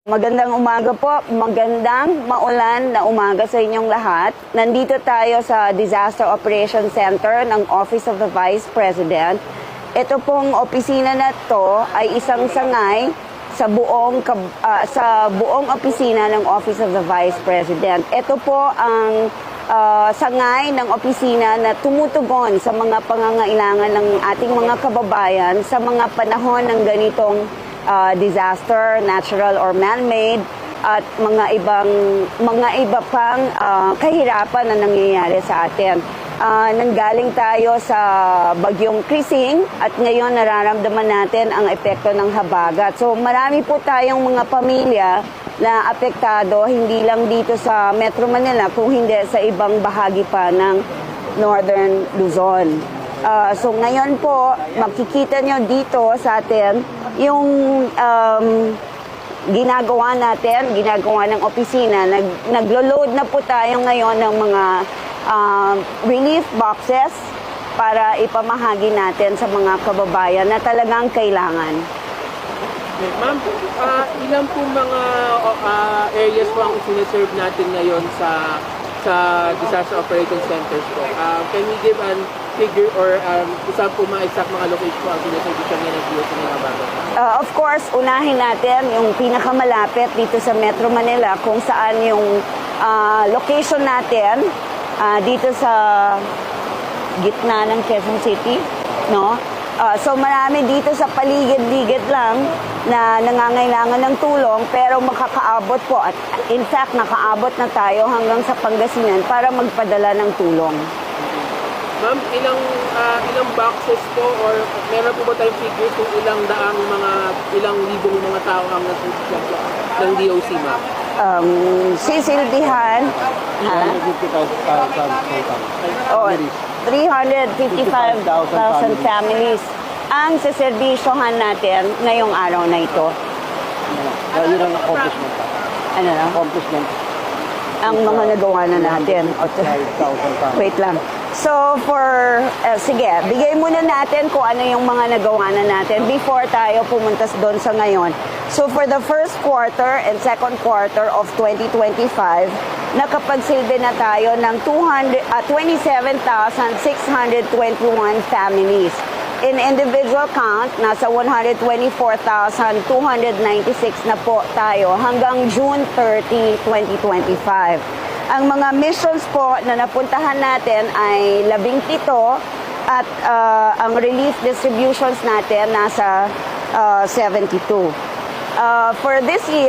Magandang umaga po, magandang maulan na umaga sa inyong lahat. Nandito tayo sa Disaster Operations Center ng Office of the Vice President. Ito pong opisina na to ay isang sangay sa buong opisina ng Office of the Vice President. Ito po ang sangay ng opisina na tumutugon sa mga pangangailangan ng ating mga kababayan sa mga panahon ng ganitong disaster, natural or man-made, at mga iba pang kahirapan na nangyayari sa atin. Nanggaling tayo sa bagyong Krising at ngayon nararamdaman natin ang epekto ng habagat. So marami po tayong mga pamilya na apektado, hindi lang dito sa Metro Manila, kung hindi sa ibang bahagi pa ng Northern Luzon. So ngayon po, makikita nyo dito sa atin yung ginagawa ng opisina. Naglo-load na po tayo ngayon ng mga relief boxes para ipamahagi natin sa mga kababayan na talagang kailangan. Ma'am, ilan po mga areas po ang siniserve natin ngayon sa disaster operating centers po? Can we give a figure or isa po mga exact mga location po ang siniserve siya ngayon ng DOC ng habagat? Of course, unahin natin yung pinakamalapit dito sa Metro Manila kung saan yung location natin dito sa gitna ng Quezon City, no? So marami dito sa paligid-ligid lang na nangangailangan ng tulong pero makakaabot po at in fact nakaabot na tayo hanggang sa Pangasinan para magpadala ng tulong. Ma'am, ilang boxes po or meron po ba tayong figure kung ilang libong mga tao ang nasusunod ng DOC, ma'am? Sisilbihan 355,000 families ang saserbisyohan natin ngayong araw na ito. Yun ang accomplishment. Ano lang? Accomplishment. Ang mga nagawa na natin. Wait lang. So sige, bigay muna natin kung ano yung mga nagawa na natin before tayo pumunta doon sa ngayon. So for the first quarter and second quarter of 2025, nakapagsilbi na tayo ng 27,621 families. In individual count, nasa 124,296 na po tayo hanggang June 30, 2025. Ang mga missions po na napuntahan natin ay 17 at ang relief distributions natin nasa 72. For this year,